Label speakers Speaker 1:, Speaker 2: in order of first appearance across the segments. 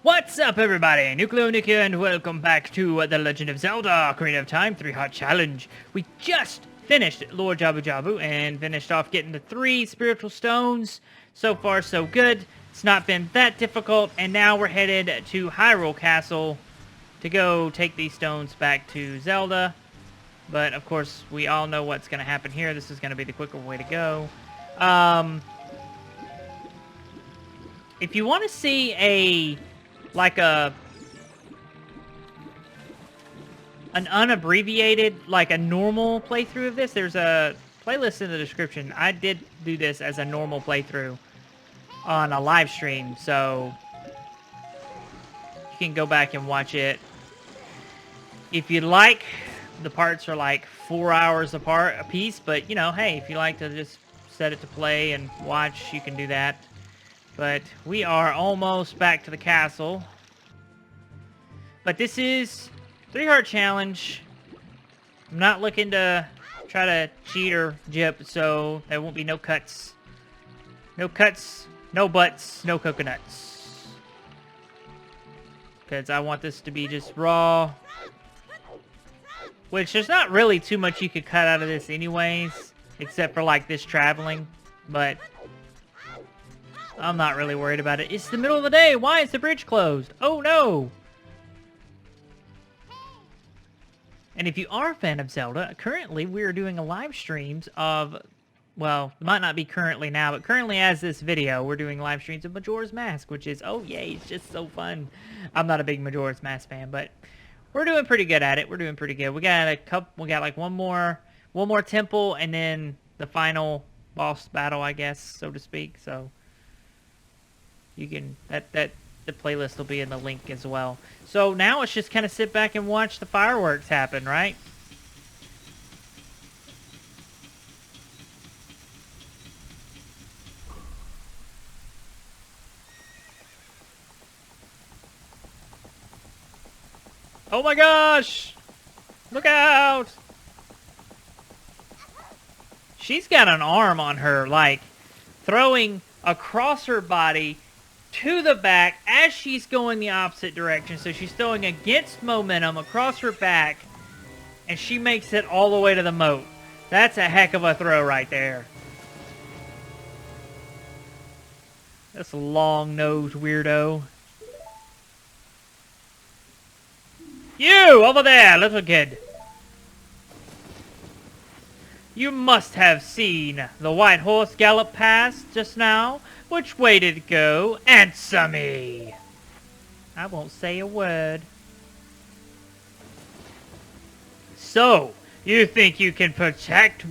Speaker 1: What's up, everybody? NucleoNick here, and welcome back to The Legend of Zelda Ocarina of Time 3-Heart Challenge. We just finished Lord Jabu Jabu and finished off getting the 3 spiritual stones. So far, so good. It's not been that difficult, and now we're headed to Hyrule Castle to go take these stones back to Zelda. But, of course, we all know what's going to happen here. This is going to be the quicker way to go. If you want to see an unabbreviated, like a normal playthrough of this, there's a playlist in the description. I did do this as a normal playthrough on a live stream, so you can go back and watch it if you'd like. The parts are like 4 hours apart a piece, but you know, hey, if you like to just set it to play and watch, you can do that. But we are almost back to the castle. But this is 3-Heart Challenge. I'm not looking to try to cheat or jip, so there won't be no cuts. No cuts, no butts, no coconuts. Because I want this to be just raw. Which, there's not really too much you could cut out of this anyways. Except for, like, this traveling. But I'm not really worried about it. It's the middle of the day. Why is the bridge closed? Oh, no. And if you are a fan of Zelda, currently we are doing a live streams of, well, it might not be currently now, but currently as this video, we're doing live streams of Majora's Mask, which is, oh yay, it's just so fun. I'm not a big Majora's Mask fan, but we're doing pretty good at it. We're doing pretty good. We got like one more temple, and then the final boss battle, I guess, so to speak. So you can the playlist will be in the link as well. So now let's just kind of sit back and watch the fireworks happen, right? Oh my gosh! Look out! She's got an arm on her, like, throwing across her body to the back as she's going the opposite direction. So she's throwing against momentum across her back, and she makes it all the way to the moat. That's a heck of a throw right there. This long-nosed weirdo. You, over there, little kid. You must have seen the white horse gallop past just now. Which way did it go? Answer me! I won't say a word. So, you think you can protect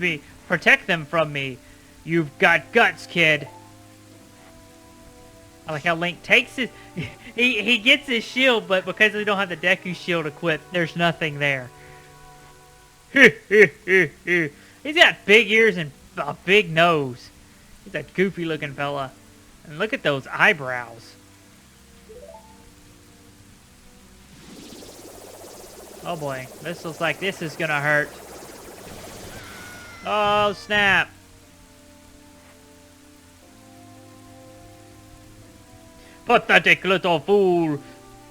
Speaker 1: them from me? You've got guts, kid. I like how Link takes his... He gets his shield, but because we don't have the Deku shield equipped, there's nothing there. He's got big ears and a big nose. He's a goofy looking fella. And look at those eyebrows. Oh boy, this looks like this is gonna hurt. Oh snap. Pathetic little fool.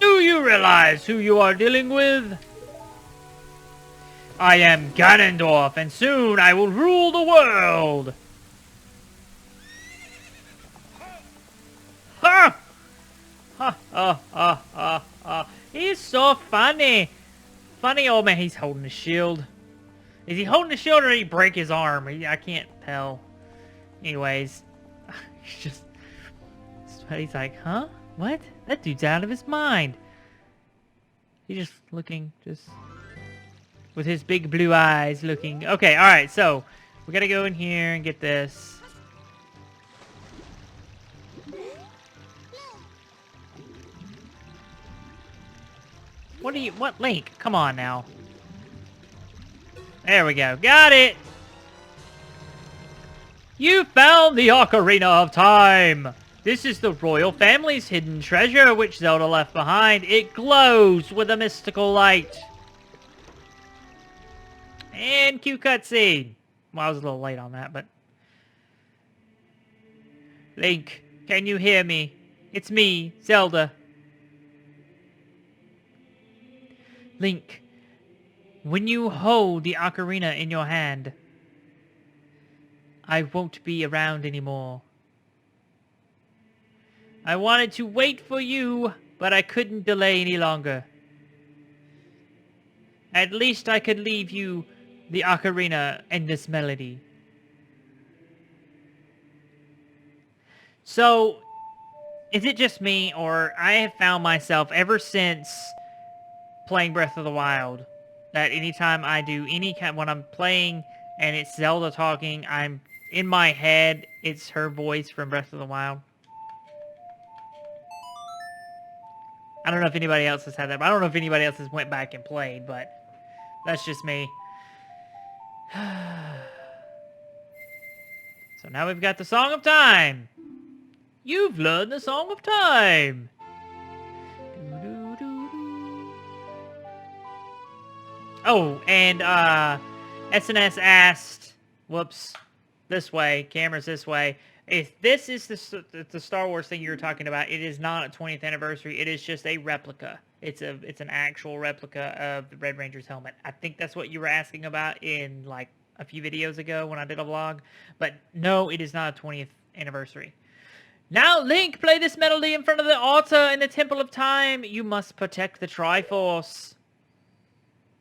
Speaker 1: Do you realize who you are dealing with? I am Ganondorf, and soon I will rule the world! Ha! Ha! Ha! Ha! Ha! Ha! He's so funny! Funny old man. He's holding the shield. Is he holding the shield or did he break his arm? I can't tell. Anyways. He's just... He's like, huh? What? That dude's out of his mind. He's just looking, just... with his big blue eyes looking... Okay, alright, so... we gotta go in here and get this. What, Link? Come on now. There we go. Got it! You found the Ocarina of Time! This is the royal family's hidden treasure which Zelda left behind. It glows with a mystical light. And cue cutscene. Well, I was a little late on that, but... Link, can you hear me? It's me, Zelda. Link, when you hold the ocarina in your hand, I won't be around anymore. I wanted to wait for you, but I couldn't delay any longer. At least I could leave you the ocarina and this melody. So, is it just me, or I have found myself ever since playing Breath of the Wild, that anytime I do any kind, when I'm playing and it's Zelda talking, I'm in my head, it's her voice from Breath of the Wild. I don't know if anybody else has had that, but I don't know if anybody else has went back and played, but that's just me. So now we've got the Song of Time. You've learned the Song of Time. Oh, and SNS asked, whoops, this way, camera's this way. If this is the Star Wars thing you were talking about, it is not a 20th anniversary. It is just a replica. It's an actual replica of the Red Ranger's helmet. I think that's what you were asking about in like a few videos ago when I did a vlog. But no, it is not a 20th anniversary. Now, Link, play this melody in front of the altar in the Temple of Time. You must protect the Triforce.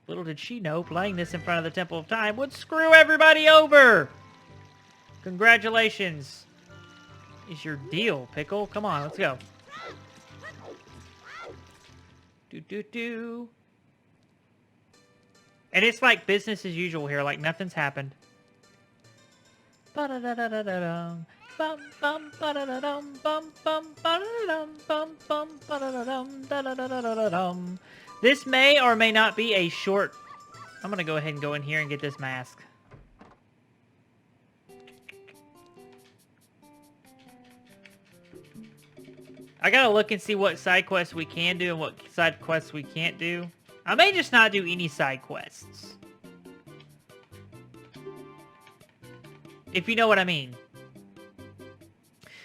Speaker 1: Little did she know, playing this in front of the Temple of Time would screw everybody over. Congratulations. Is your deal, Pickle? Come on, let's go. Do. And it's like business as usual here, like nothing's happened. Ba-da-da-da-da-dum. Bum bum ba-da-da-dum bum bum ba-da-da-dum bum bum ba-da-da-dum da-da-da-da-da-dum. This may or may not be a short. I'm gonna go ahead and go in here and get this mask. I gotta look and see what side quests we can do and what side quests we can't do. I may just not do any side quests. If you know what I mean.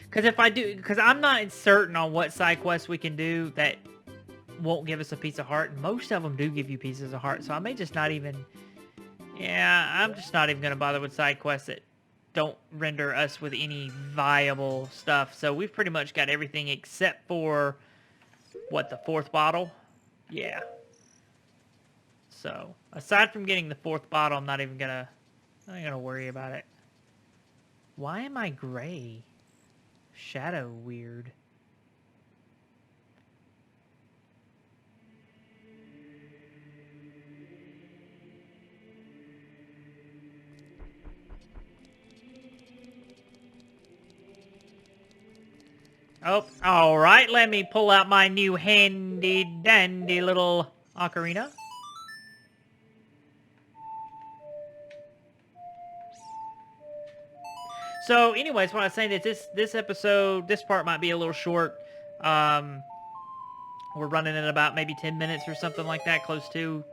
Speaker 1: Because if I do, because I'm not certain on what side quests we can do that won't give us a piece of heart. And most of them do give you pieces of heart, so I may just not even. Yeah, I'm just not even gonna bother with side quests that don't render us with any viable stuff. So we've pretty much got everything except for what, the 4th bottle? Yeah. So aside from getting the 4th bottle, I'm not gonna worry about it. Why am I gray? Shadow weird. Oh, alright, let me pull out my new handy dandy little ocarina. So, anyways, what I was saying is this episode, this part might be a little short. We're running at about maybe 10 minutes or something like that, close to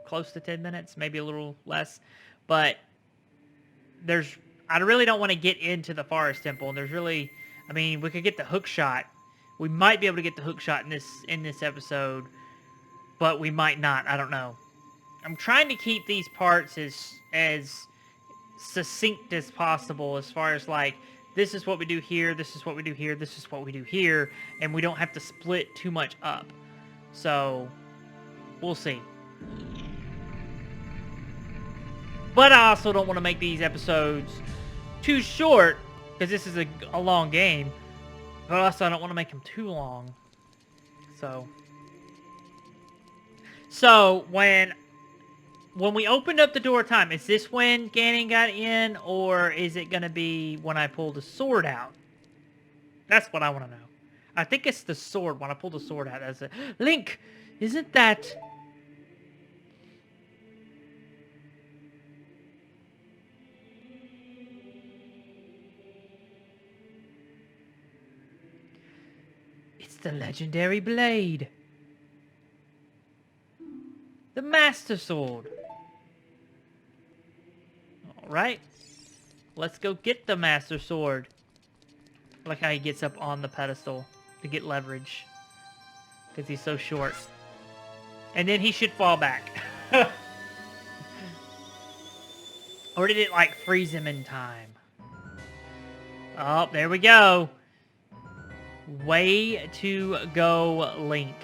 Speaker 1: 10 minutes, maybe a little less. But I really don't want to get into the Forest Temple. And I mean, we could get the hook shot. We might be able to get the hook shot in this episode, but we might not. I don't know. I'm trying to keep these parts as succinct as possible, as far as like, this is what we do here, this is what we do here, this is what we do here, and we don't have to split too much up. So, we'll see. But I also don't want to make these episodes too short, because this is a long game. But also I don't want to make them too long. So when we opened up the door of time, is this when Ganon got in, or is it going to be when I pull the sword out? That's what I want to know. I think it's the sword. When I pull the sword out, that's it. Link, isn't that... It's the legendary blade. The Master Sword. Alright. Let's go get the Master Sword. I like how he gets up on the pedestal to get leverage. Because he's so short. And then he should fall back. Or did it, like, freeze him in time? Oh, there we go. Way to go, Link.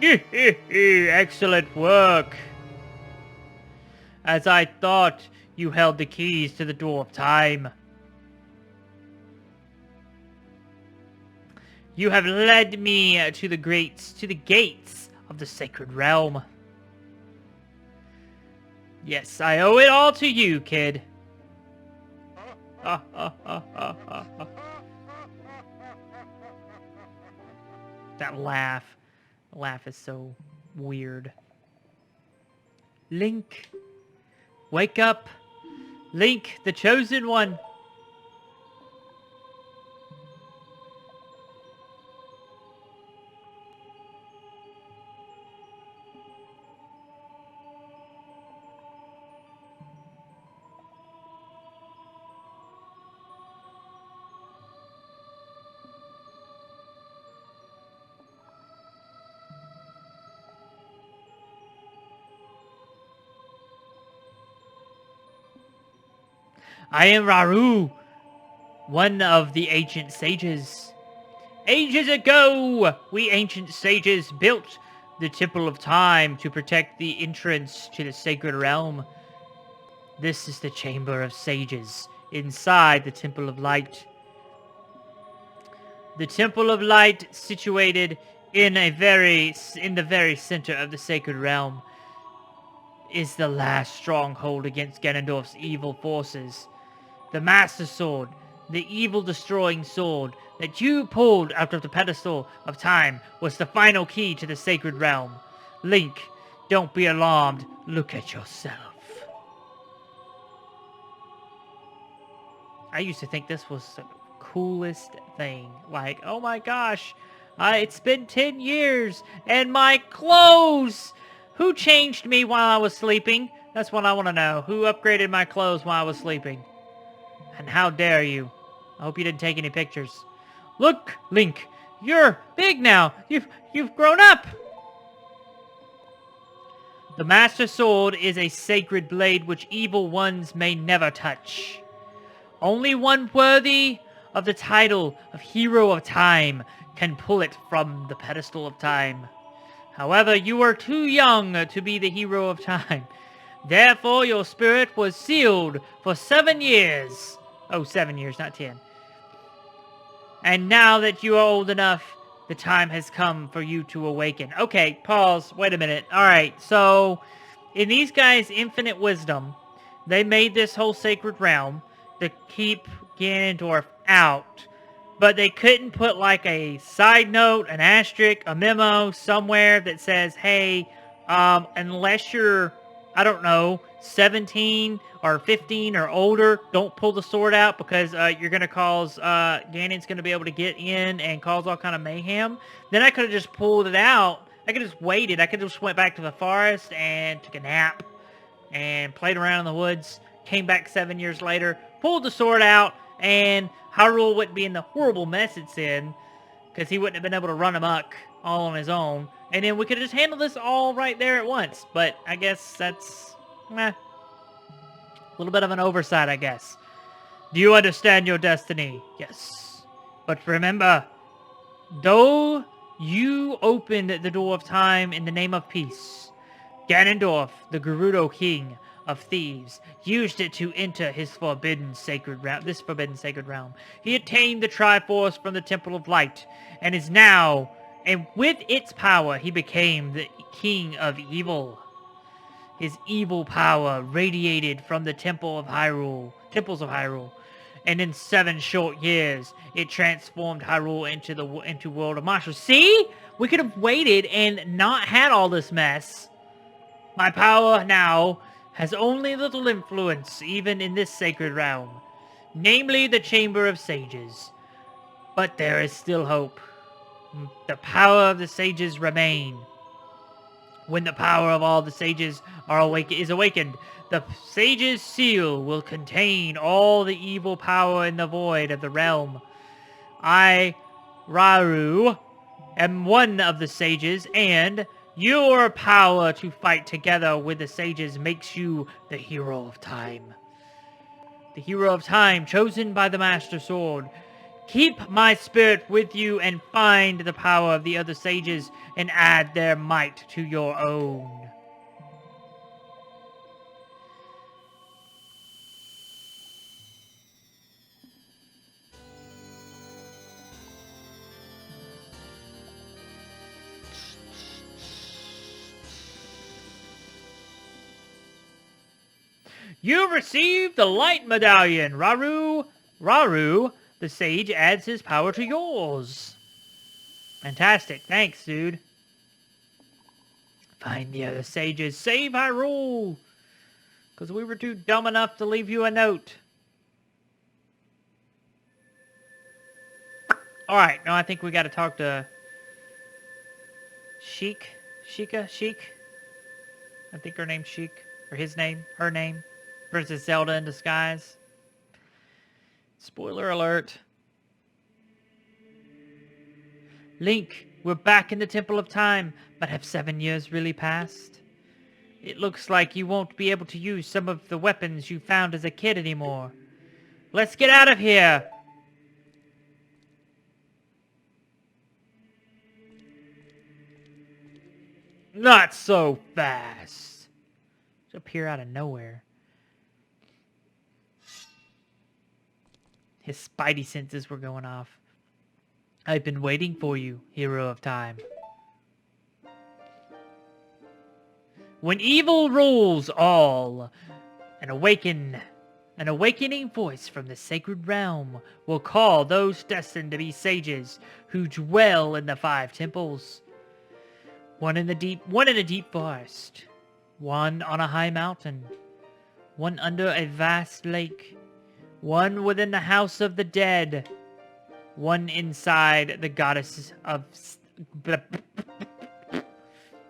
Speaker 1: Excellent work. As I thought, you held the keys to the door of time. You have led me to the gates of the sacred realm. Yes, I owe it all to you, kid. That laugh. The laugh is so weird. Link, wake up. Link, the chosen one. I am Raru, one of the ancient sages. Ages ago, we ancient sages built the Temple of Time to protect the entrance to the sacred realm. This is the Chamber of Sages, inside the Temple of Light. The Temple of Light, situated in the very center of the sacred realm, is the last stronghold against Ganondorf's evil forces. The Master Sword, the evil-destroying sword that you pulled out of the pedestal of time, was the final key to the sacred realm. Link, don't be alarmed. Look at yourself. I used to think this was the coolest thing. Like, oh my gosh, it's been 10 years, and my clothes! Who changed me while I was sleeping? That's what I want to know. Who upgraded my clothes while I was sleeping? And how dare you? I hope you didn't take any pictures. Look, Link, you're big now. You've grown up. The Master Sword is a sacred blade which evil ones may never touch. Only one worthy of the title of Hero of Time can pull it from the pedestal of time. However, you are too young to be the Hero of Time. Therefore, your spirit was sealed for 7 years. Oh, 7 years, not 10. And now that you are old enough, the time has come for you to awaken. Okay, pause. Wait a minute. All right, so in these guys' infinite wisdom, they made this whole sacred realm to keep Ganondorf out. But they couldn't put like a side note, an asterisk, a memo somewhere that says, hey, unless you're, I don't know, 17 or 15 or older, don't pull the sword out because you're going to cause, Ganon's going to be able to get in and cause all kind of mayhem. Then I could have just pulled it out. I could have just waited. I could have just went back to the forest and took a nap and played around in the woods. Came back 7 years later, pulled the sword out, and Hyrule wouldn't be in the horrible mess it's in because he wouldn't have been able to run amok all on his own. And then we could have just handled this all right there at once. But I guess that's, a little bit of an oversight, I guess. Do you understand your destiny? Yes. But remember, though you opened the door of time in the name of peace, Ganondorf, the Gerudo King of Thieves, used it to enter his forbidden sacred realm. This forbidden sacred realm. He attained the Triforce from the Temple of Light, and is now, and with its power, he became the King of Evil. His evil power radiated from the temples of Hyrule, and in 7 short years, it transformed Hyrule into World of Marshals. See, we could have waited and not had all this mess. My power now has only little influence even in this sacred realm, namely the Chamber of Sages. But there is still hope. The power of the sages remain. When the power of all the sages is awakened, the sages' seal will contain all the evil power in the void of the realm. I, Raru, am one of the sages, and Your power to fight together with the sages makes you the hero of time. The hero of time chosen by the Master Sword. Keep my spirit with you and find the power of the other sages and add their might to your own. You receive the Light Medallion. Raru, the sage adds his power to yours. Fantastic. Thanks, dude. Find the other sages. Save Hyrule. Because we were too dumb enough to leave you a note. Alright, now I think we got to talk to Sheik. I think her name's Sheik. Or his name. Her name. Princess Zelda in disguise. Spoiler alert. Link, we're back in the Temple of Time, but have 7 years really passed? It looks like you won't be able to use some of the weapons you found as a kid anymore. Let's get out of here! Not so fast! It's up here out of nowhere. His spidey senses were going off. I've been waiting for you, hero of time. When evil rules all, an awakening voice from the sacred realm will call those destined to be sages who dwell in the 5 temples. One in a deep forest, one on a high mountain, one under a vast lake, one within the house of the dead, one inside the goddess of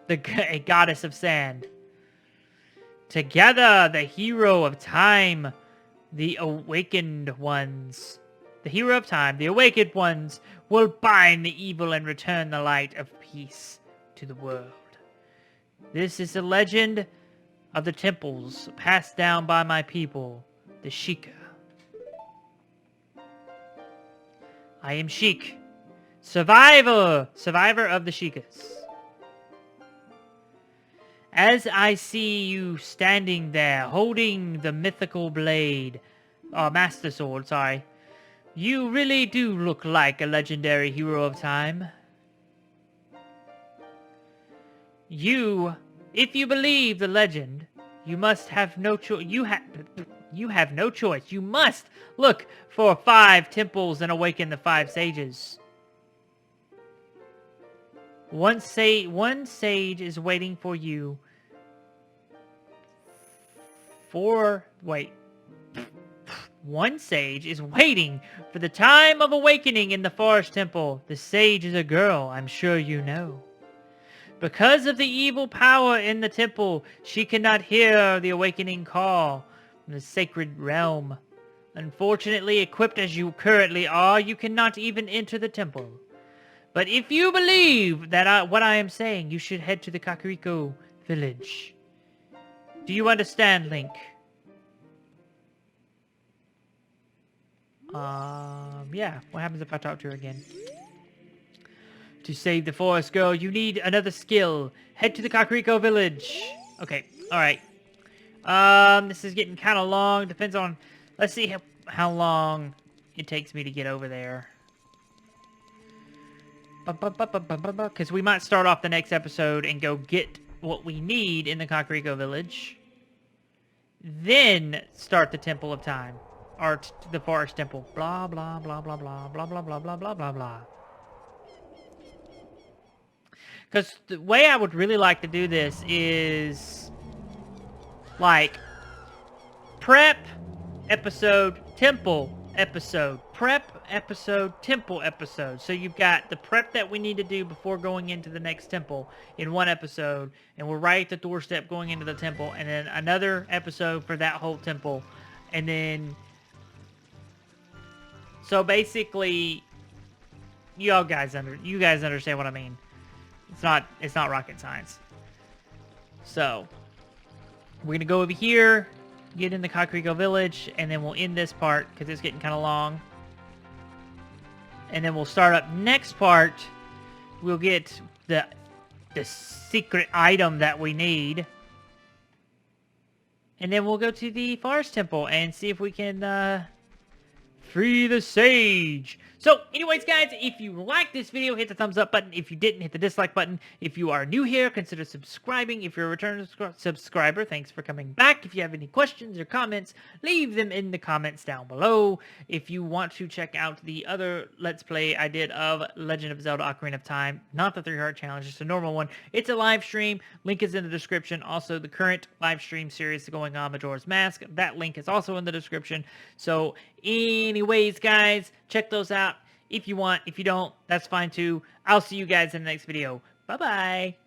Speaker 1: a goddess of sand. Together, the hero of time, the awakened ones. The hero of time, the awakened ones, will bind the evil and return the light of peace to the world. This is the legend of the temples passed down by my people, the Sheikah. I am Sheik, survivor of the Sheikahs. As I see you standing there, holding the mythical blade, Master Sword, sorry, you really do look like a legendary hero of time. If you believe the legend, you must have no choice. You have no choice. You must look for 5 temples and awaken the 5 sages. One sage is waiting for you. One sage is waiting for the time of awakening in the forest temple. The sage is a girl, I'm sure you know. Because of the evil power in the temple, she cannot hear the awakening call from the sacred realm. Unfortunately, equipped as you currently are, you cannot even enter the temple. But if you believe that what I am saying, you should head to the Kakariko village. Do you understand, Link? Yeah. What happens if I talk to her again? To save the forest girl, you need another skill. Head to the Kakariko village. Okay, alright. This is getting kind of long. Depends on... Let's see how long it takes me to get over there. Because we might start off the next episode and go get what we need in the Kakariko village. Then start the Temple of Time. Or the Forest Temple. Blah, blah, blah, blah, blah, blah, blah, blah, blah, blah, blah, blah. Because the way I would really like to do this is, like, prep episode, temple episode, prep episode, temple episode. So you've got the prep that we need to do before going into the next temple in one episode, and we're right at the doorstep going into the temple, and then another episode for that whole temple, and then... So basically, you guys understand what I mean. It's not rocket science. So we're gonna go over here, get in the Kakariko village, and then we'll end this part because it's getting kind of long. And then we'll start up next part. We'll get the secret item that we need. And then we'll go to the Forest Temple and see if we can free the sage. So, anyways, guys, if you like this video, hit the thumbs up button. If you didn't, hit the dislike button. If you are new here, consider subscribing. If you're a return subscriber, thanks for coming back. If you have any questions or comments, leave them in the comments down below. If you want to check out the other Let's Play I did of Legend of Zelda Ocarina of Time, not the 3-heart challenge, just a normal one. It's a live stream. Link is in the description. Also, the current live stream series going on, Majora's Mask. That link is also in the description. So, anyways, guys, check those out if you want. If you don't, that's fine too. I'll see you guys in the next video. Bye-bye.